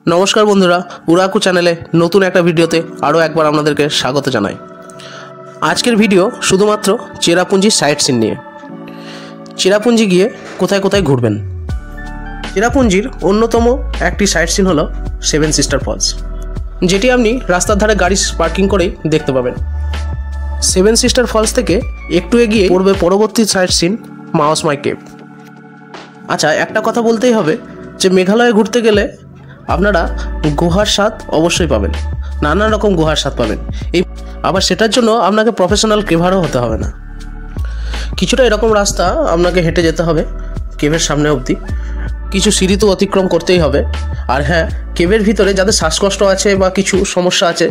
নমস্কার বন্ধুরা, উরাকু চ্যানেলে নতুন একটা ভিডিওতে আরও একবার আপনাদেরকে স্বাগত জানাই। আজকের ভিডিও শুধুমাত্র চেরাপুঞ্জি সাইট সিন নিয়ে। চেরাপুঞ্জি গিয়ে কোথায় কোথায় ঘুরবেন। চেরাপুঞ্জির অন্যতম একটি সাইট সিন হলো সেভেন সিস্টার ফলস, যেটি আপনি রাস্তার ধারে গাড়ি পার্কিং করেই দেখতে পাবেন। সেভেন সিস্টার ফলস থেকে একটু এগিয়ে পড়বে পরবর্তী সাইট সিন মাওসমাই কেভ। আচ্ছা, একটা কথা বলতেই হবে যে মেঘালয়ে ঘুরতে গেলে আপনারা গুহার স্বাদ অবশ্যই পাবেন, নানান রকম গুহার স্বাদ পাবেন। আবার সেটার জন্য আপনাকে প্রফেশনাল কেভারও হতে হবে না। কিছুটা এরকম রাস্তা আপনাকে হেঁটে যেতে হবে কেভের সামনে অবধি, কিছু সিঁড়ি তো অতিক্রম করতেই হবে। আর হ্যাঁ, কেভের ভিতরে যাদের শ্বাসকষ্ট আছে বা কিছু সমস্যা আছে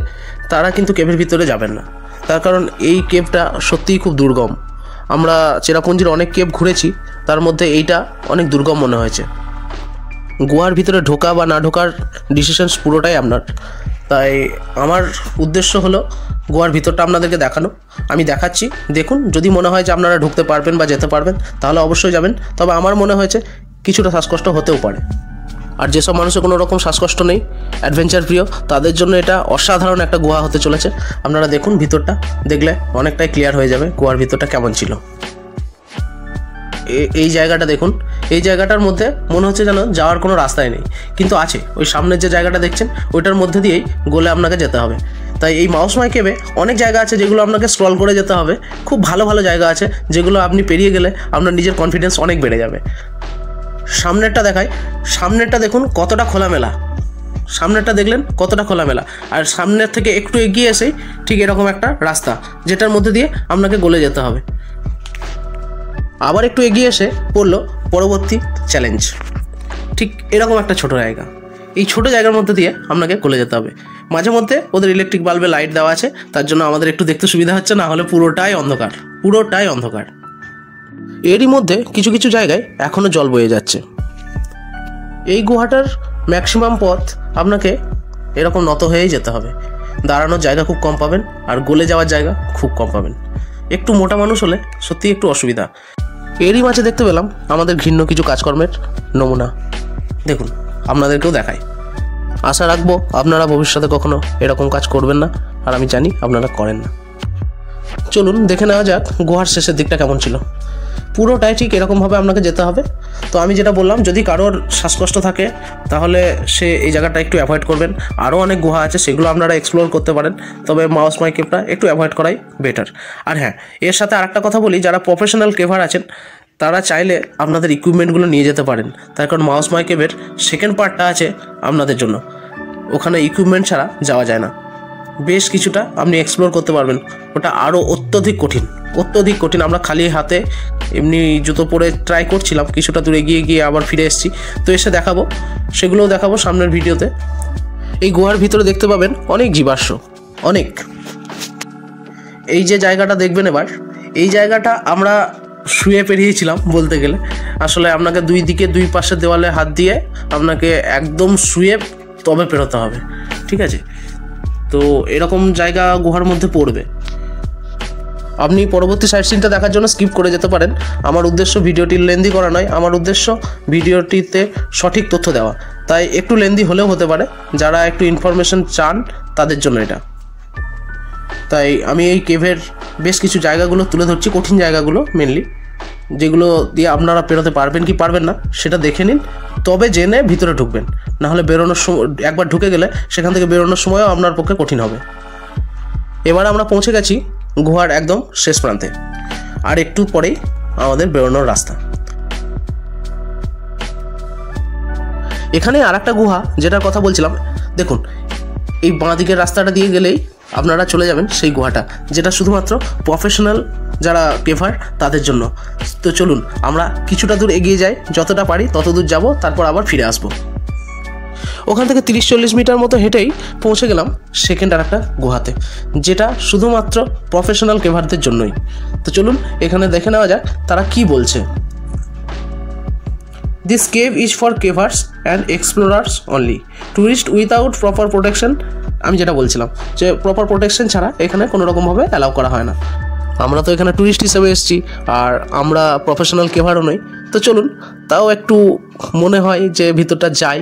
তারা কিন্তু কেভের ভিতরে যাবেন না, তার কারণ এই কেভটা সত্যিই খুব দুর্গম। আমরা চেরাপুঞ্জির অনেক কেভ ঘুরেছি, তার মধ্যে এইটা অনেক দুর্গম মনে হয়েছে। গোয়ার ভিতরে ঢোকা বা না ঢোকার ডিসিশনস পুরোটাই আপনার। তাই আমার উদ্দেশ্য হলো গোয়ার ভিতরটা আপনাদেরকে দেখানো। আমি দেখাচ্ছি, দেখুন, যদি মনে হয় যে আপনারা ঢুকতে পারবেন বা যেতে পারবেন তাহলে অবশ্যই যাবেন। তবে আমার মনে হয়েছে কিছুটা শ্বাসকষ্ট হতেও পারে। আর যেসব মানুষের কোনো রকম শ্বাসকষ্ট নেই, অ্যাডভেঞ্চার প্রিয়, তাদের জন্য এটা অসাধারণ একটা গুহা হতে চলেছে। আপনারা দেখুন, ভিতরটা দেখলে অনেকটাই ক্লিয়ার হয়ে যাবে গোয়ার ভিতরটা কেমন ছিল। এই জায়গাটা দেখুন, এই জায়গাটার মধ্যে মনে হচ্ছে যেন যাওয়ার কোনো রাস্তাই নেই, কিন্তু আছে। ওই সামনের যে জায়গাটা দেখছেন ওইটার মধ্যে দিয়েই গলে আপনাকে যেতে হবে। তাই এই মাওসমাই কেভে অনেক জায়গা আছে যেগুলো আপনাকে স্ক্রল করে যেতে হবে। খুব ভালো ভালো জায়গা আছে যেগুলো আপনি পেরিয়ে গেলে আপনার নিজের কনফিডেন্স অনেক বেড়ে যাবে। সামনেরটা দেখায়, সামনেরটা দেখুন কতটা খোলামেলা। সামনেরটা দেখলেন কতটা খোলামেলা, আর সামনের থেকে একটু এগিয়ে এসেই ঠিক এরকম একটা রাস্তা যেটার মধ্যে দিয়ে আপনাকে গলে যেতে হবে। আবার একটু এগিয়ে এসে পড়লো পরবর্তী চ্যালেঞ্জ। ঠিক এরকম একটা ছোট জায়গা, এই ছোট জায়গার মধ্যে দিয়ে আপনাকে গলে যেতে হবে। মাঝে মধ্যে ওদের ইলেকট্রিক বাল্বে লাইট দেওয়া আছে, তার জন্য আমাদের একটু দেখতে সুবিধা হচ্ছে, না হলে পুরোটাই অন্ধকার, পুরোটাই অন্ধকার। এরই মধ্যে কিছু কিছু জায়গায় এখনও জল বয়ে যাচ্ছে। এই গুহাটার ম্যাক্সিমাম পথ আপনাকে এরকম নত হয়েই যেতে হবে। দাঁড়ানোর জায়গা খুব কম পাবেন, আর গলে যাওয়ার জায়গা খুব কম পাবেন। একটু মোটা মানুষ হলে সত্যি একটু অসুবিধা। এরই মাঝে দেখতে পেলাম আমাদের ঘৃণ্য কিছু কাজকর্মের নমুনা। দেখুন, আপনাদেরকেও দেখাই। আশা রাখবো আপনারা ভবিষ্যতে কখনো এরকম কাজ করবেন না, আর আমি জানি আপনারা করেন না। চলুন দেখে নেওয়া যাক গুহার শেষের দিকটা কেমন ছিল। পুরোটাই ঠিক এরকমভাবে আপনাকে যেতে হবে। তো আমি যেটা বললাম, যদি কারোর শ্বাসকষ্ট থাকে তাহলে সে এই জায়গাটা একটু অ্যাভয়েড করবেন। আরও অনেক গুহা আছে, সেগুলো আপনারা এক্সপ্লোর করতে পারেন, তবে মাওসমাই কেভটা একটু অ্যাভয়েড করাই বেটার। আর হ্যাঁ, এর সাথে আরেকটা কথা বলি, যারা প্রফেশনাল কেভার আছেন তারা চাইলে আপনাদের ইকুইপমেন্টগুলো নিয়ে যেতে পারেন, তার কারণ মাওসমাই কেভের সেকেন্ড পার্টটা আছে আপনাদের জন্য। ওখানে ইকুইপমেন্ট ছাড়া যাওয়া যায় না। বেশ কিছুটা আপনি এক্সপ্লোর করতে পারবেন। ওটা আরও অত্যধিক কঠিন, অত্যধিক কঠিন। আমরা খালি হাতে এমনি জুতো পরে ট্রাই করছিলাম, কিছুটা দূরে গিয়ে আবার ফিরে এসেছি। তো এসে দেখাবো, সেগুলোও দেখাবো সামনের ভিডিওতে। এই গুহার ভিতরে দেখতে পাবেন অনেক জীবাশ্ম, অনেক। এই যে জায়গাটা দেখবেন এবার, এই জায়গাটা আমরা শুয়ে পেরিয়েছিলাম বলতে গেলে। আসলে আপনাকে দুই পাশের দেওয়ালে হাত দিয়ে আপনাকে একদম শুয়ে তবে পেরোতে হবে, ঠিক আছে? তো এরকম জায়গা গুহার মধ্যে পড়বে। আপনি পরবর্তী সাইট সিনটা দেখার জন্য স্কিপ করে যেতে পারেন। আমার উদ্দেশ্য ভিডিওটি লেন্দি করা নয়, আমার উদ্দেশ্য ভিডিওটিতে সঠিক তথ্য দেওয়া। তাই একটু লেন্দি হলেও হতে পারে, যারা একটু ইনফরমেশন চান তাদের জন্য এটা। তাই আমি এই কেভের বেশ কিছু জায়গাগুলো তুলে ধরছি, কঠিন জায়গাগুলো মেনলি, যেগুলো দিয়ে আপনারা পেরোতে পারবেন কি পারবেন না সেটা দেখে নিন, তবে জেনে ভিতরে ঢুকবেন। নাহলে বেরোনোর সময়, একবার ঢুকে গেলে সেখান থেকে বেরোনোর সময়ও আপনার পক্ষে কঠিন হবে। এবার আমরা পৌঁছে গেছি গুহার একদম শেষ প্রান্তে, আর একটু পরেই আমাদের বেরোনোর রাস্তা। এখানে আর একটা গুহা যেটার কথা বলছিলাম, দেখুন, এই বাঁ দিকের রাস্তাটা দিয়ে গেলেই আপনারা চলে যাবেন সেই গুহাটা, যেটা শুধুমাত্র প্রফেশনাল যারা কেভার তাদের জন্য। তো চলুন আমরা কিছুটা দূর এগিয়ে যাই, যতটা পারি তত দূর যাব, তারপর আবার ফিরে আসবো। ওখান থেকে 30-40 মিটার মতো হেঁটেই পৌঁছে গেলাম সেকেন্ড আর একটা গুহাতে, যেটা শুধুমাত্র প্রফেশনাল কেভারদের জন্যই। তো চলুন এখানে দেখে নেওয়া যাক তারা কি বলছে। This cave is for cavers and explorers only, tourist without proper protection. আমি যেটা বলছিলাম যে প্রপার প্রোটেকশন ছাড়া এখানে কোনো রকমভাবে অ্যালাউ করা হয় না। আমরা তো এখানে ট্যুরিস্ট হিসেবে এসেছি, আর আমরা প্রফেশনাল কেভারও নই। তো চলুন, তাও একটু মনে হয় যে ভিতরটা যাই।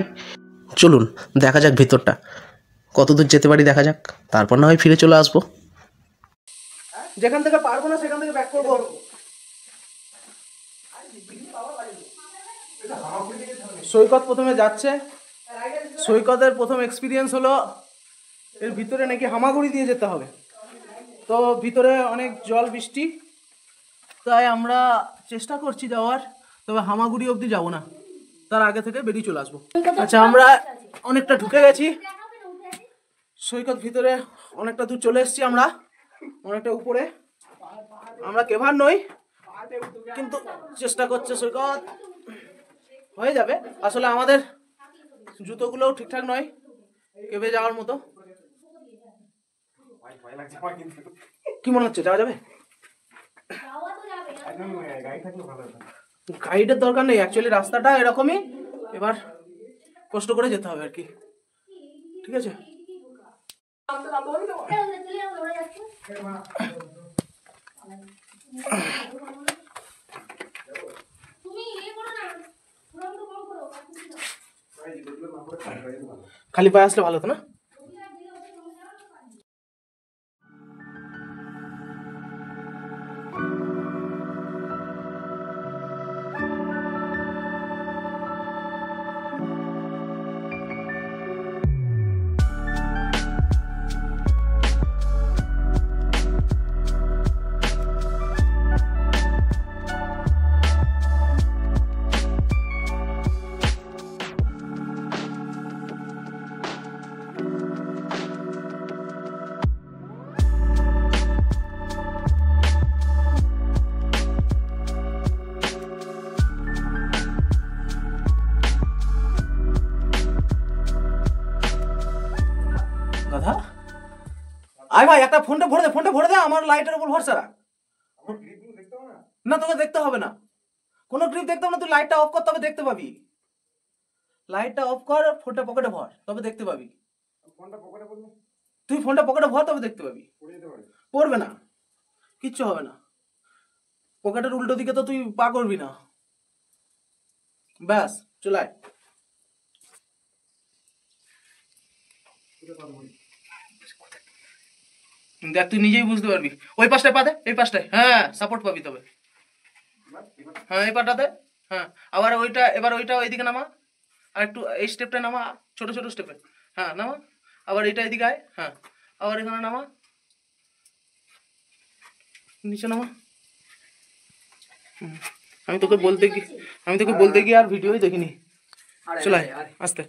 চলুন দেখা যাক ভিতরটা কত দূর যেতে পারি, দেখা যাক, তারপর না হয় ফিরে চলে আসবো। যেখান থেকে পারবো না সেখান থেকে ব্যাক করবো। সৈকত প্রথমে যাচ্ছে। সৈকতের প্রথম এক্সপিরিয়েন্স হলো এর ভিতরে নাকি হামাগুড়ি দিয়ে যেতে হবে। তো ভিতরে অনেক জল বৃষ্টি, তাই আমরা চেষ্টা করছি যাওয়ার, তবে হামাগুড়ি অবধি যাবো না, তার আগে থেকে বেরিয়ে চলে আসবো। আচ্ছা, আমরা অনেকটা ঢুকে গেছি সৈকত ভিতরে, অনেকটা দূর চলে এসেছি আমরা, অনেকটা উপরে। আমরা কেভার নই, কিন্তু চেষ্টা করছে সৈকত, হয়ে যাবে। আসলে আমাদের জুতোগুলোও ঠিকঠাক নয় কেভে যাওয়ার মতো। কি মনে হচ্ছে, যাওয়া যাবে? গাইডের দরকার নেই, অ্যাকচুয়ালি রাস্তাটা এরকমই, এবার কষ্ট করে যেতে হবে আর কি। ঠিক আছে, খালি পায়ে আসলে ভালো হতো না? গাধা, আয় ভাই, একটা ফোনটা ভরে দে, আমার লাইটের উপর ভরসা রাখ। না, তোকে দেখতে হবে না, কোনো ক্লিপ দেখতে হবে না, তুই লাইটটা অফ কর, তবে দেখতে পাবি। লাইটটা অফ কর, ফোনটা পকেটে ভর, তবে দেখতে পাবি। তুই ফোনটা পকেটে ভর, তবে দেখতে পাবি। পড়বে না, কিচ্ছু হবে না। পকেটের উল্টো দিকে তো তুই পা করবি না। ব্যাস, চলে আয়। দেখ, তুই নিজেই বুঝতে পারবি। ওই পাশটায় পা দে, এই পাশটায়, হ্যাঁ, সাপোর্ট পাবি তবে। হ্যাঁ, এই পাটাতে, হ্যাঁ, আবার ওইটা, এবার ওইটা ওইদিকে নামা, আর একটু এই স্টেপটা নামা, ছোট ছোট স্টেপে, হ্যাঁ নামা, আবার এইটা এদিকে আয়, হ্যাঁ, আবার এখানে নামা, নিচে নামা। আমি তোকে বলতে গিয়ে আর ভিডিওই দেখিনি। চলে আয় আস্তে,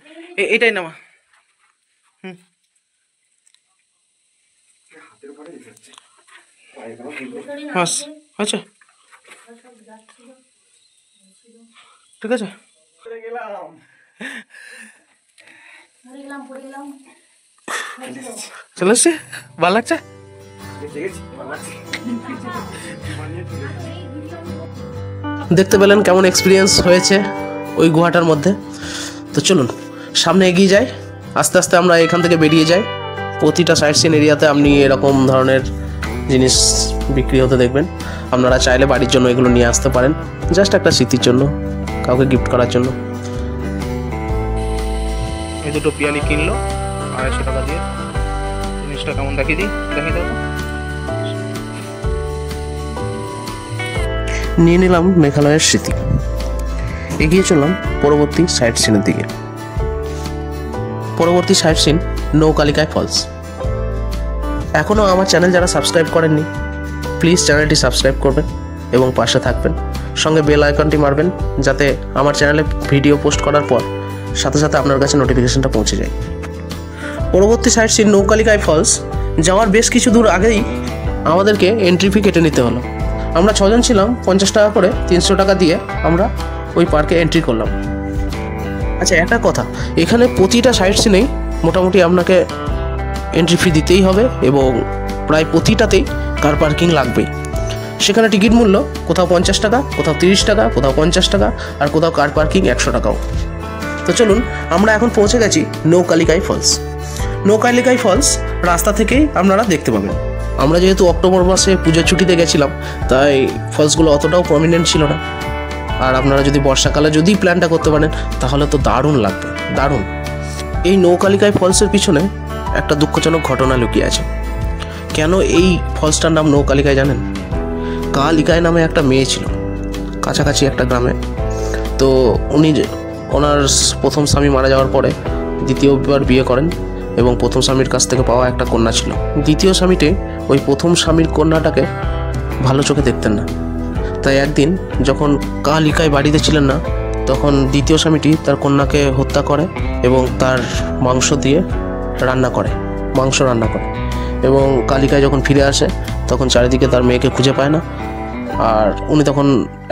এইটাই নামা। আচ্ছা, ঠিক আছে, চলে আসছে, ভালো লাগছে। দেখতে পেলেন কেমন এক্সপিরিয়েন্স হয়েছে ওই গুহাটার মধ্যে। তো চলুন সামনে এগিয়ে যাই, আস্তে আস্তে আমরা এখান থেকে বেরিয়ে যাই। প্রতিটা সাইট সিন এরিয়াতে আপনি এরকম ধরনের জিনিস বিক্রি হতে দেখবেন। আপনারা চাইলে বাড়ির জন্য এগুলো নিয়ে আসতে পারেন, জাস্ট একটা স্মৃতির জন্য, কাউকে গিফট করার জন্য। এই দুটো পিয়ালি কিনলো 250 টাকা দিয়ে। জিনিসটা কেমন দেখিয়ে দেখো। নিয়ে নিলাম মেঘালয়ের স্মৃতি, এগিয়ে চললাম পরবর্তী সাইট সিনের দিকে। পরবর্তী সাইট সিন নৌকালিকায় ফলস। এখনও আমার চ্যানেল যারা সাবস্ক্রাইব করেননি, প্লিজ চ্যানেলটি সাবস্ক্রাইব করবেন এবং পাশে থাকবেন, সঙ্গে বেল আইকনটি মারবেন, যাতে আমার চ্যানেলে ভিডিও পোস্ট করার পর সাথে সাথে আপনার কাছে নোটিফিকেশনটা পৌঁছে যায়। পরবর্তী সাইট সিন নৌকালিকায় ফলস। যাওয়ার বেশ কিছু দূর আগেই আমাদেরকে এন্ট্রি ফি কেটে নিতে হলো। আমরা 6 জন ছিলাম, 50 টাকা করে, 300 টাকা দিয়ে আমরা ওই পার্কে এন্ট্রি করলাম। আচ্ছা, একটা কথা, এখানে প্রতিটা সাইট সিনেই মোটামুটি আপনাকে এন্ট্রি ফি দিতেই হবে এবং প্রায় প্রতিটাতেই কার পার্কিং লাগবেই। সেখানে টিকিট মূল্য কোথাও 50 টাকা, কোথাও 30 টাকা, কোথাও 50 টাকা, আর কোথাও কার পার্কিং 100 টাকাও। তো চলুন, আমরা এখন পৌঁছে গেছি নৌকালিকায় ফলস। নৌকালিকায় ফলস রাস্তা থেকেই আপনারা দেখতে পাবেন। আমরা যেহেতু অক্টোবর মাসে পুজোর ছুটিতে গেছিলাম, তাই ফলসগুলো অতটাও প্রমিনেন্ট ছিল না। আর আপনারা যদি বর্ষাকালে যদি প্ল্যানটা করতে পারেন তাহলে তো দারুণ লাগবে, দারুণ। এই নৌকালিকাই ফলসের পিছনে একটা দুঃখজনক ঘটনা লুকিয়ে আছে। কেন এই ফলসটার নাম নৌকালিকাই জানেন? কালিকাই নামে একটা মেয়ে ছিল কাছাকাছি একটা গ্রামে। তো উনি ওনার প্রথম স্বামী মারা যাওয়ার পরে দ্বিতীয়বার বিয়ে করেন এবং প্রথম স্বামীর কাছ থেকে পাওয়া একটা কন্যা ছিল। দ্বিতীয় স্বামীটি ওই প্রথম স্বামীর কন্যাটাকে ভালো চোখে দেখতেন না। তাই একদিন যখন কালিকাই বাড়িতে ছিলেন না, তখন দ্বিতীয় স্বামীটি তার কন্যাকে হত্যা করে এবং তার মাংস রান্না করে এবং কালিকায় যখন ফিরে আসে তখন চারিদিকে তার মেয়েকে খুঁজে পায় না। আর উনি তখন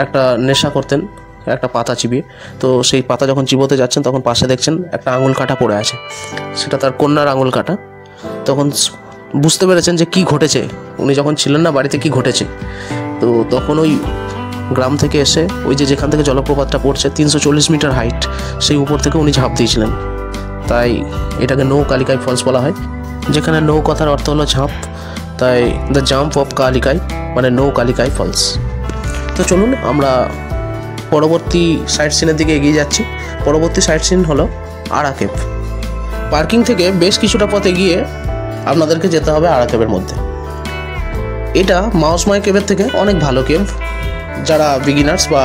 একটা নেশা করতেন, একটা পাতা চিবিয়ে। তো সেই পাতা যখন চিবোতে যাচ্ছেন তখন পাশে দেখছেন একটা আঙুল কাটা পড়ে আছে, সেটা তার কন্যার আঙুল কাটা। তখন বুঝতে পেরেছেন যে কি ঘটেছে, উনি যখন ছিলেন না বাড়িতে কি ঘটেছে। তো তখন ওই গ্রাম থেকে এসে ওই যেখান থেকে জলপ্রপাতটা পড়ছে 340 মিটার হাইট, সেই উপর থেকে উনি ঝাঁপ দিয়েছিলেন। তাই এটাকে নৌকালিকাই ফলস বলা হয়, যেখানে নৌ কথার অর্থ হলো ঝাঁপ। তাই দ্য জাম্প অফ কালিকাই মানে নৌকালিকাই ফলস। তো চলুন আমরা পরবর্তী সাইট সিনের দিকে এগিয়ে যাচ্ছি। পরবর্তী সাইট সিন হলো আরা কেভ। পার্কিং থেকে বেশ কিছুটা পথ এগিয়ে আপনাদেরকে যেতে হবে আরা কেভের মধ্যে। এটা মাউসমাই কেভের থেকে অনেক ভালো কেভ। যারা বিগিনার্স বা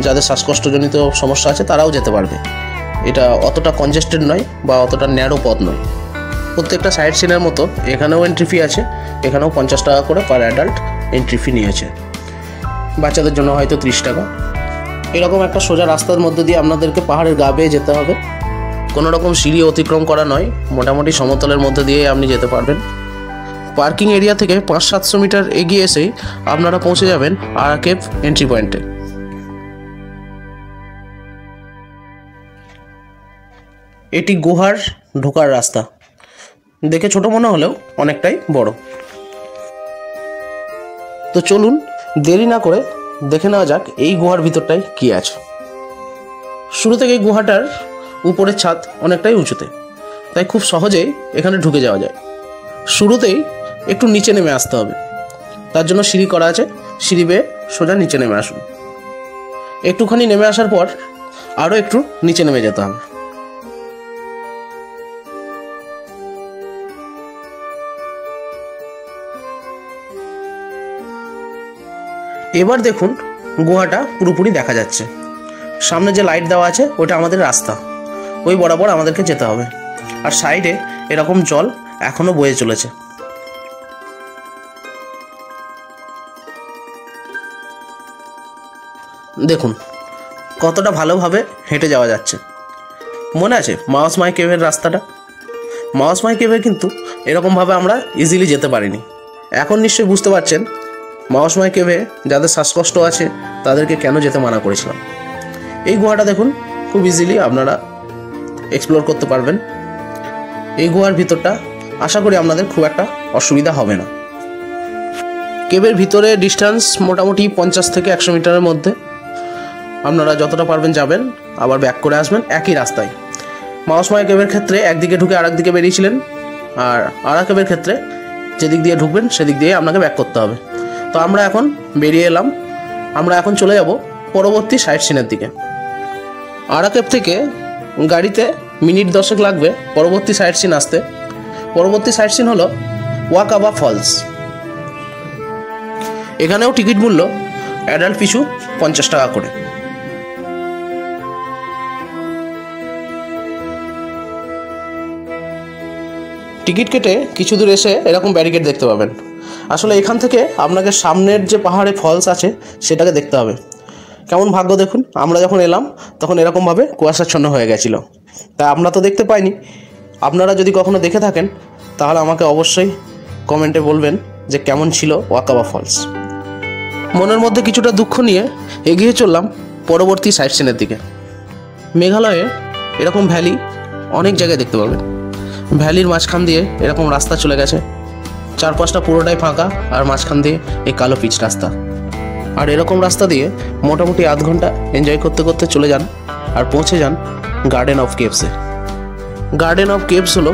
যাদের শ্বাসকষ্টজনিত সমস্যা আছে তারাও যেতে পারবে। এটা অতটা কনজেস্টেড নয় বা অতটা ন্যারো পথ নয়। প্রত্যেকটা সাইট সিনের মতো এখানেও এন্ট্রি ফি আছে। এখানেও 50 টাকা করে পার অ্যাডাল্ট এন্ট্রি ফি নিয়েছে। বাচ্চাদের জন্য হয়তো 30 টাকা। এরকম একটা সোজা রাস্তার মধ্যে দিয়ে আপনাদেরকে পাহাড়ের গা বেয়ে যেতে হবে। কোনো রকম সিঁড়ি অতিক্রম করা নয়, মোটামুটি সমতলের মধ্যে দিয়ে আপনি যেতে পারবেন। পার্কিং এরিয়া থেকে 500-700 মিটার এগিয়ে এসেই আপনারা পৌঁছে যাবেন আরা কেভ এন্ট্রি পয়েন্টে। এটি গুহার ঢোকার রাস্তা। দেখে ছোট মনে হলেও অনেকটাই বড়। তো চলুন দেরি না করে দেখে নেওয়া যাক এই গুহার ভিতরটায় কী আছে। শুরু থেকে গুহাটার উপরের ছাদ অনেকটাই উঁচুতে, তাই খুব সহজেই এখানে ঢুকে যাওয়া যায়। শুরুতেই একটু নিচে নেমে আসতে হবে, তার জন্য সিঁড়ি করা আছে। সিঁড়ি বেয়ে সোজা নিচে নেমে আসুন। একটুখানি নেমে আসার পর আরও একটু নিচে নেমে যেতে হবে। এবার দেখুন গুহাটা পুরোপুরি দেখা যাচ্ছে। সামনে যে লাইট দেওয়া আছে ওটা আমাদের রাস্তা, ওই বরাবর আমাদেরকে যেতে হবে। আর সাইডে এরকম জল এখনো বয়ে চলেছে। দেখুন কতটা ভালোভাবে হেঁটে যাওয়া যাচ্ছে। মনে আছে মাউসমাই কেভের রাস্তাটা? মাউসমাই কেভে কিন্তু এরকমভাবে আমরা ইজিলি যেতে পারিনি। এখন নিশ্চয়ই বুঝতে পারছেন মাউসমাই কেভে যাদের শ্বাসকষ্ট আছে তাদেরকে কেন যেতে মানা করেছিলাম। এই গুহাটা দেখুন খুব ইজিলি আপনারা এক্সপ্লোর করতে পারবেন। এই গুহার ভিতরটা আশা করি আপনাদের খুব একটা অসুবিধা হবে না। কেভের ভিতরে ডিস্টেন্স মোটামুটি 50 থেকে 100 মিটারের মধ্যে। আপনারা যতটা পারবেন যাবেন, আবার ব্যাক করে আসবেন একই রাস্তায়। মাউসমাই কেভের ক্ষেত্রে একদিকে ঢুকে আরেক দিকে বেরিয়েছিলেন, আর আরা কেভের ক্ষেত্রে যেদিক দিয়ে ঢুকবেন সেদিক দিয়ে আপনাকে ব্যাক করতে হবে। তো আমরা এখন বেরিয়ে এলাম। আমরা এখন চলে যাব পরবর্তী সাইট সিনের দিকে। আরা কেভ থেকে গাড়িতে মিনিট 10 লাগবে পরবর্তী সাইট সিন আসতে। পরবর্তী সাইট সিন হলো ওয়াকাবা ফলস। এখানেও টিকিট মূল্য অ্যাডাল্ট পিছু 50 টাকা করে। টিকিট কেটে কিছু দূর এসে এরকম ব্যারিকেড দেখতে পাবেন। আসলে এখান থেকে আপনাকে সামনের যে পাহাড়ে ফলস আছে সেটাকে দেখতে হবে। কেমন ভাগ্য দেখুন, আমরা যখন এলাম তখন এরকমভাবে কুয়াশাচ্ছন্ন হয়ে গেছিলো, তাই আমরা তো দেখতে পাইনি। আপনারা যদি কখনো দেখে থাকেন তাহলে আমাকে অবশ্যই কমেন্টে বলবেন যে কেমন ছিল ওয়াকাবা ফলস। মনের মধ্যে কিছুটা দুঃখ নিয়ে এগিয়ে চললাম পরবর্তী সাইট সিনের দিকে। মেঘালয়ে এরকম ভ্যালি অনেক জায়গায় দেখতে পাবেন। ভ্যালির মাঝখান দিয়ে এরকম রাস্তা চলে গেছে, চারপাশটা পুরোটাই ফাঁকা, আর মাঝখান দিয়ে এই কালো পিচ রাস্তা। আর এরকম রাস্তা দিয়ে মোটামুটি আধ ঘন্টা এনজয় করতে করতে চলে যান আর পৌঁছে যান গার্ডেন অফ কেভসে। গার্ডেন অফ কেভস হলো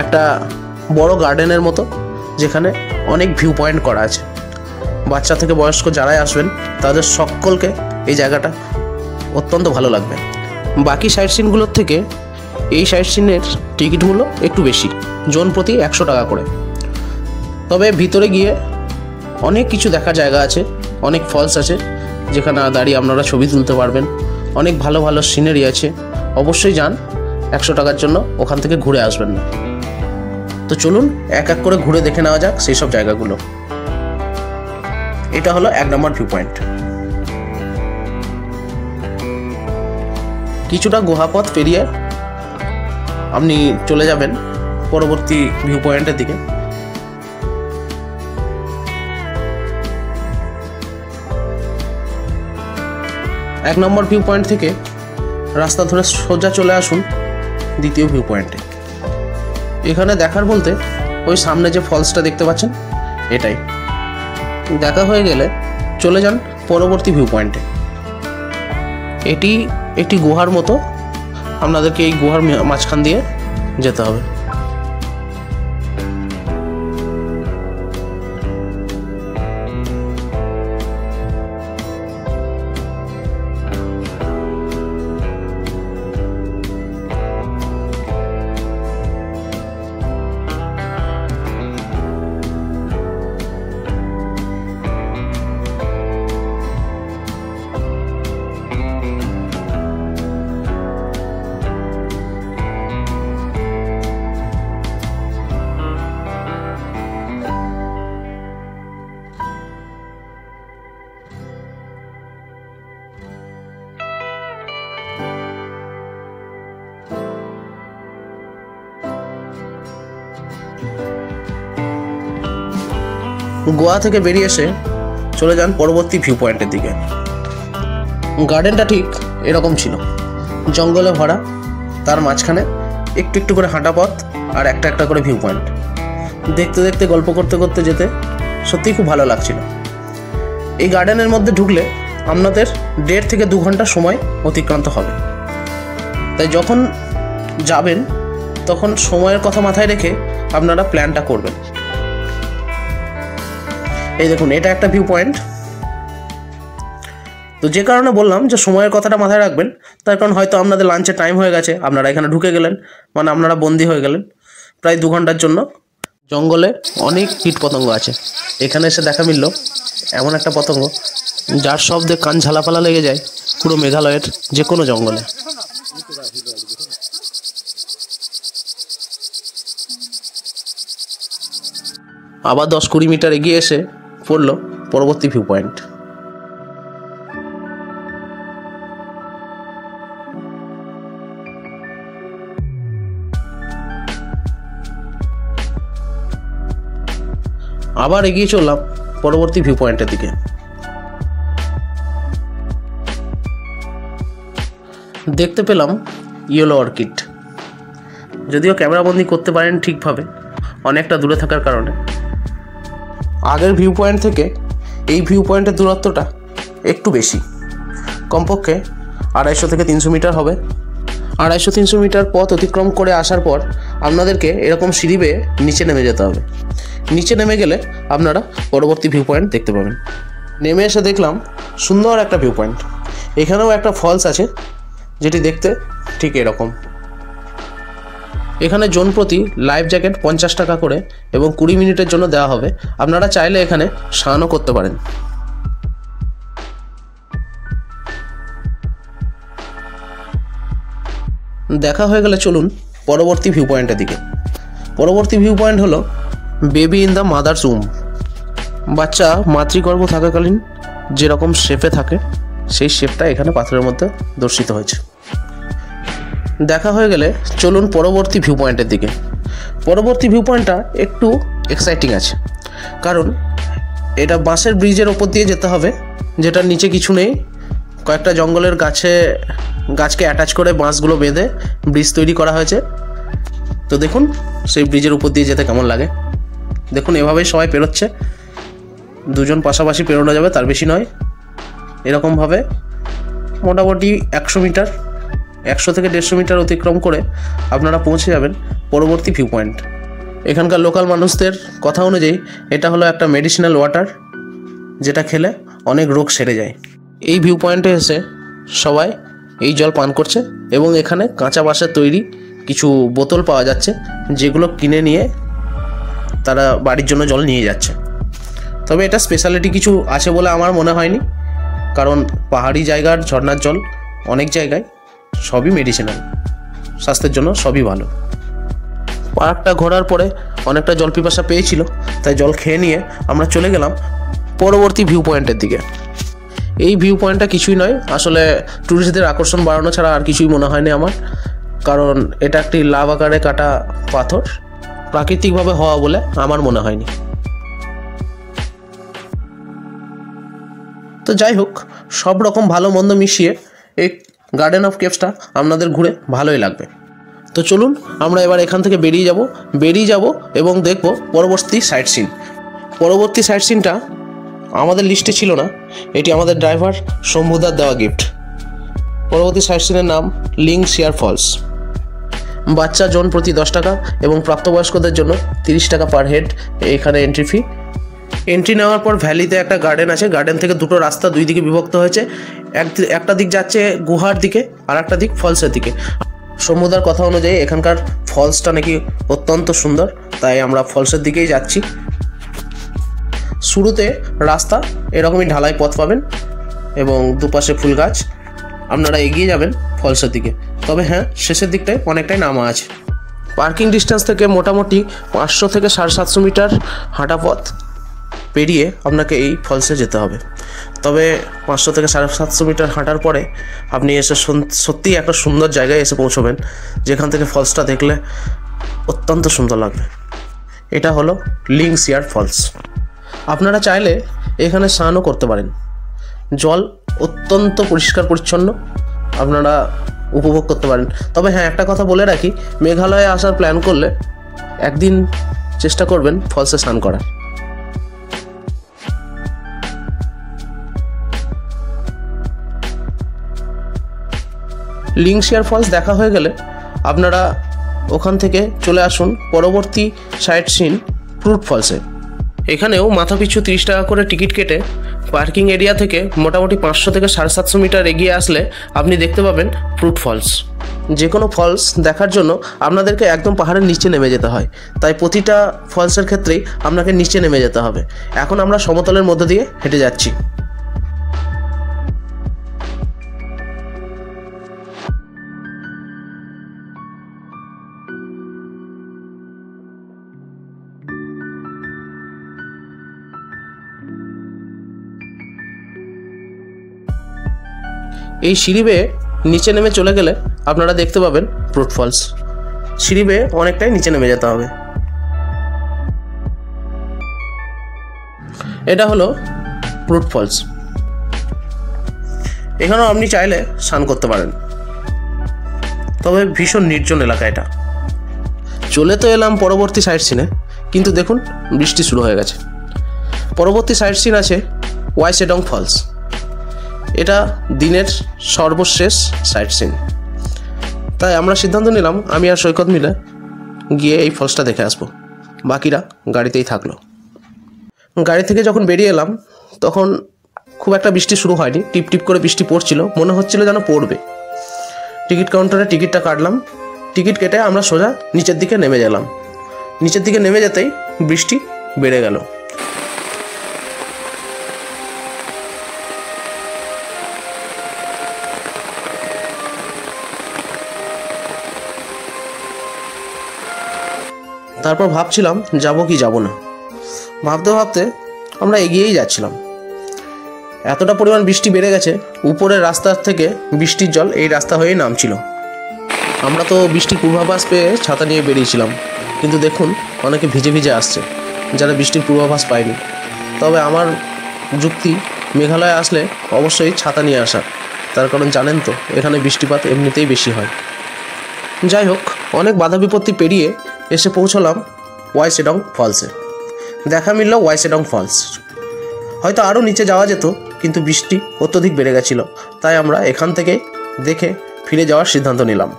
একটা বড় গার্ডেনের মতো, যেখানে অনেক ভিউ পয়েন্ট করা আছে। বাচ্চা থেকে বয়স্ক যারাই আসবেন তাদের সকলকে এই জায়গাটা অত্যন্ত ভালো লাগবে। বাকি সাইট সিনগুলোর থেকে এই সাইট সিনের টিকিট মূল্য একটু বেশি, জন প্রতি 100 টাকা করে। তবে ভিতরে গিয়ে অনেক কিছু দেখার জায়গা আছে, অনেক ফলস আছে যেখানে দাঁড়িয়ে আপনারা ছবি তুলতে পারবেন, অনেক ভালো ভালো সিনারি আছে। অবশ্যই যান, 100 টাকার জন্য ওখান থেকে ঘুরে আসবেন না। তো চলুন এক এক করে ঘুরে দেখে নেওয়া যাক সেই সব জায়গাগুলো। এটা হলো 1 নম্বর ভিউ পয়েন্ট। কিছুটা গুহাপথ পেরিয়ে আপনি চলে যাবেন পরবর্তী ভিউ পয়েন্টের দিকে। এক নম্বর ভিউ পয়েন্ট থেকে রাস্তা ধরে সোজা চলে আসুন দ্বিতীয় ভিউ পয়েন্টে। এখানে দেখার বলতে ওই সামনে যে ফলসটা দেখতে পাচ্ছেন এটাই। দেখা হয়ে গেলে চলে যান পরবর্তী ভিউ পয়েন্টে। এটি একটি গুহার মতো, আপনাদেরকে এই গুহার মাঝখান দিয়ে যেতে হবে। গোয়া থেকে বেরিয়ে এসে চলে যান পরবর্তী ভিউ পয়েন্টের দিকে। গার্ডেনটা ঠিক এরকম ছিল, জঙ্গলে ভরা, তার মাঝখানে একটু একটু করে হাঁটা পথ আর একটা একটা করে ভিউ পয়েন্ট। দেখতে দেখতে গল্প করতে করতে যেতে সত্যিই খুব ভালো লাগছিল। এই গার্ডেনের মধ্যে ঢুকলে আপনাদের 1.5 থেকে 2 ঘন্টা সময় অতিক্রান্ত হবে। তাই যখন যাবেন তখন সময়ের কথা মাথায় রেখে আপনারা প্ল্যানটা করবেন। এই দেখুন, এটা একটা ভিউ পয়েন্ট। তো যে কারণে বললাম যে সময়ের কথাটা মাথায় রাখবেন, তার কারণ হয়তো আপনাদের লাঞ্চের টাইম হয়ে গেছে, আপনারা এখানে ঢুকে গেলেন, মানে আপনারা বন্দি হয়ে গেলেন প্রায় 2 ঘন্টার জন্য। জঙ্গলে অনেক কীট পতঙ্গ আছে। এখানে এসে দেখা মিলল এমন একটা পতঙ্গ যার শব্দে কান ঝালাপালা লেগে যায় পুরো মেঘালয়ের যে কোনো জঙ্গলে। আবার 10-20 মিটার এগিয়ে এসে পড়ল পরবর্তী ভিউ পয়েন্ট। আবার এগিয়ে চললাম পরবর্তী ভিউ পয়েন্টের দিকে। দেখতে পেলাম ইয়েলো অর্কিড। যদিও ক্যামেরাবন্দি করতে পারেন ঠিকভাবে, অনেকটা দূরে থাকার কারণে। আগের ভিউ পয়েন্ট থেকে এই ভিউ পয়েন্টের দূরত্বটা একটু বেশি, কমপক্ষে 250 থেকে 300 মিটার হবে। 250-300 মিটার পথ অতিক্রম করে আসার পর আপনাদেরকে এরকম সিঁড়ি বেয়ে নিচে নেমে যেতে হবে। নিচে নেমে গেলে আপনারা পরবর্তী ভিউ পয়েন্ট দেখতে পাবেন। নেমে এসে দেখলাম সুন্দর একটা ভিউ পয়েন্ট। এখানেও একটা ফলস আছে যেটি দেখতে ঠিক এরকম। এখানে জন প্রতি লাইফ জ্যাকেট 50 টাকা করে এবং 20 মিনিটের জন্য দেওয়া হবে। আপনারা চাইলে এখানে স্নানও করতে পারেন। দেখা হয়ে গেলে চলুন পরবর্তী ভিউ পয়েন্টের দিকে। পরবর্তী ভিউ পয়েন্ট হলো বেবি ইন দ্য মাদার্স উম। বাচ্চা মাতৃগর্ভ থাকাকালীন যেরকম শেপে থাকে সেই শেপটা এখানে পাথরের মধ্যে দর্শিত হয়েছে। দেখা হয়ে গেলে চলুন পরবর্তী ভিউ পয়েন্টের দিকে। পরবর্তী ভিউ পয়েন্টটা একটু এক্সাইটিং আছে, কারণ এটা বাঁশের ব্রিজের ওপর দিয়ে যেতে হবে, যেটার নিচে কিছু নেই। কয়েকটা জঙ্গলের গাছকে অ্যাটাচ করে বাঁশগুলো বেঁধে ব্রিজ তৈরি করা হয়েছে। তো দেখুন সেই ব্রিজের উপর দিয়ে যেতে কেমন লাগে। দেখুন এভাবেই সবাই পেরোচ্ছে, 2 জন পাশাপাশি পেরোনো যাবে, তার বেশি নয়। এরকমভাবে মোটামুটি 100 মিটার, 100 থেকে 150 মিটার অতিক্রম করে আপনারা পৌঁছে যাবেন পরবর্তী ভিউ পয়েন্ট। এখানকার লোকাল মানুষদের কথা অনুযায়ী এটা হলো একটা মেডিসিনাল ওয়াটার, যেটা খেলে অনেক রোগ সেরে যায়। এই ভিউ পয়েন্টে এসে সবাই এই জল পান করছে এবং এখানে কাঁচা বাঁশের তৈরি কিছু বোতল পাওয়া যাচ্ছে, যেগুলো কিনে নিয়ে তারা বাড়ির জন্য জল নিয়ে যাচ্ছে। তবে এটা স্পেশালিটি কিছু আছে বলে আমার মনে হয়নি, কারণ পাহাড়ি জায়গার ঝর্ণার জল অনেক জায়গায় সবই মেডিসিনাল, স্বাস্থ্যের জন্য সবই ভালো। পার্কটা ঘোরার পরে অনেকটা জল পিপাসা পেয়েছিল, তাই জল খেয়ে নিয়ে আমরা চলে গেলাম পরবর্তী ভিউ পয়েন্টের দিকে। এই ভিউ পয়েন্টটা কিছুই নয়, আসলে ট্যুরিস্টদের আকর্ষণ বাড়ানো ছাড়া আর কিছুই মনে হয়নি আমার, কারণ এটা একটি লাভ আকারে কাটা পাথর, প্রাকৃতিকভাবে হওয়া বলে আমার মনে হয়নি। তো যাই হোক, সব রকম ভালো মন্দ মিশিয়ে এই গার্ডেন অফ কেভসটা আপনাদের ঘুরে ভালোই লাগবে। তো চলুন আমরা এবার এখান থেকে বেরিয়ে যাব এবং দেখব পরবর্তী সাইট সিন। পরবর্তী সাইট সিনটা আমাদের লিস্টে ছিল না, এটি আমাদের ড্রাইভার শম্ভুদার দেওয়া গিফট। পরবর্তী সাইট সিনের নাম লিং শিয়ার ফলস। বাচ্চা জন প্রতি 10 টাকা এবং প্রাপ্তবয়স্কদের জন্য 30 টাকা পার হেড এখানে এন্ট্রি ফি। এন্ট্রি নেওয়ার পর ভ্যালিতে একটা গার্ডেন আছে, গার্ডেন থেকে দুটো রাস্তা দুই দিকে বিভক্ত হয়েছে, একটা দিক যাচ্ছে গুহার দিকে আর একটা দিক ফলসের দিকে। সমুদার কথা অনুযায়ী এখানকার ফলসটা নাকি অত্যন্ত সুন্দর, তাই আমরা ফলসের দিকেই যাচ্ছি। শুরুতে রাস্তা এরকমই ঢালাই পথ পাবেন এবং দুপাশে ফুল গাছ, আপনারা এগিয়ে যাবেন ফলসের দিকে। তবে হ্যাঁ, শেষের দিকটায় অনেকটাই নামা আছে। পার্কিং ডিস্টেন্স থেকে মোটামুটি 500 থেকে 750 মিটার হাঁটা পথ পেরিয়ে আপনাকে এই ফলসে যেতে হবে। তবে 500 থেকে 750 মিটার হাঁটার পরে আপনি এসে সত্যিই একটা সুন্দর জায়গায় এসে পৌঁছবেন, যেখান থেকে ফলসটা দেখলে অত্যন্ত সুন্দর লাগবে। এটা হলো লিং শিয়ার ফলস। আপনারা চাইলে এখানে স্নানও করতে পারেন, জল অত্যন্ত পরিষ্কার পরিচ্ছন্ন, আপনারা উপভোগ করতে পারেন। তবে হ্যাঁ, একটা কথা বলে রাখি, মেঘালয়ে আসার প্ল্যান করলে একদিন চেষ্টা করবেন ফলসে স্নান করার। লিং শিয়ার ফলস দেখা হয়ে গেলে আপনারা ওখান থেকে চলে আসুন পরবর্তী সাইট সিন ফ্রুট ফলসে। এখানেও মাথাপিছু 30 টাকা করে টিকিট কেটে পার্কিং এরিয়া থেকে মোটামুটি 500 থেকে 750 মিটার এগিয়ে আসলে আপনি দেখতে পাবেন ফ্রুট ফলস। যে কোনো ফলস দেখার জন্য আপনাদেরকে একদম পাহাড়ের নিচে নেমে যেতে হয়, তাই প্রতিটা ফলসের ক্ষেত্রেই আপনাকে নিচে নেমে যেতে হবে। এখন আমরা সমতলের মধ্য দিয়ে হেঁটে যাচ্ছি। এই সিঁড়ি বেয়ে নিচে নেমে চলে গেলে আপনারা দেখতে পাবেন ফ্রুট ফলস। সিঁড়ি বেয়ে অনেকটাই নিচে নেমে যেতে হবে। এটা হলো ফ্রুট ফলস। এখানেও আপনি চাইলে স্নান করতে পারেন, তবে ভীষণ নির্জন এলাকা এটা। চলে তো এলাম পরবর্তী সাইট সিনে, কিন্তু দেখুন বৃষ্টি শুরু হয়ে গেছে। পরবর্তী সাইট সিন আছে ওয়াই সেডং ফলস। এটা দিনের সর্বশেষ সাইট সিন, তাই আমরা সিদ্ধান্ত নিলাম আমি আর সৈকত মিলে গিয়ে এই ফলসটা দেখে আসবো, বাকিরা গাড়িতেই থাকলো। গাড়ি থেকে যখন বেরিয়ে এলাম তখন খুব একটা বৃষ্টি শুরু হয়নি, টিপ টিপ করে বৃষ্টি পড়ছিল, মনে হচ্ছিল যেন পড়বে। টিকিট কাউন্টারে টিকিটটা কাটলাম, টিকিট কেটে আমরা সোজা নিচের দিকে নেমে গেলাম। নিচের দিকে নেমে যেতেই বৃষ্টি বেড়ে গেল। তারপর ভাবছিলাম যাব কি যাব না, ভাবতে ভাবতে আমরা এগিয়েই যাচ্ছিলাম। এতটা পরিমাণ বৃষ্টি বেড়ে গেছে, উপরের রাস্তার থেকে বৃষ্টির জল এই রাস্তা হয়েই নামছিল। আমরা তো বৃষ্টির পূর্বাভাস পেয়ে ছাতা নিয়ে বেরিয়েছিলাম, কিন্তু দেখুন অনেকে ভিজে ভিজে আসছে যারা বৃষ্টির পূর্বাভাস পায়নি। তবে আমার যুক্তি, মেঘালয়ে আসলে অবশ্যই ছাতা নিয়ে আসা, তার কারণ জানেন তো এখানে বৃষ্টিপাত এমনিতেই বেশি হয়। যাই হোক, অনেক বাধা বিপত্তি পেরিয়ে এসে পৌঁছলাম ওয়াই সেডং ফলসে। দেখা মিলল ওয়াই সেডং ফলস। হয়তো আরও নিচে যাওয়া যেত, কিন্তু বৃষ্টি অত্যধিক বেড়ে গেছিল, তাই আমরা এখান থেকে দেখে ফিরে যাওয়ার সিদ্ধান্ত নিলাম।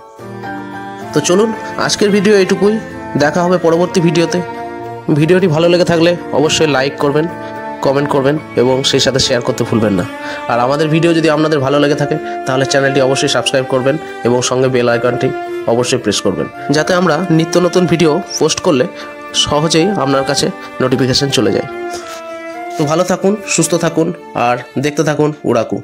তো চলুন, আজকের ভিডিও এটুকুই, দেখা হবে পরবর্তী ভিডিওতে। ভিডিওটি ভালো লেগে থাকলে অবশ্যই লাইক করবেন কমেন্ট করবেন এবং সেই সাথে শেয়ার করতে ভুলবেন না। আর আমাদের ভিডিও যদি আপনাদের ভালো লেগে থাকে তাহলে চ্যানেলটি অবশ্যই সাবস্ক্রাইব করবেন এবং সঙ্গে বেল আইকনটি অবশ্যই প্রেস করবেন, যাতে আমরা নিত্য নতুন ভিডিও পোস্ট করলে সহজেই আপনার কাছে নোটিফিকেশান চলে যায়। তো ভালো থাকুন, সুস্থ থাকুন আর দেখতে থাকুন উড়াকু।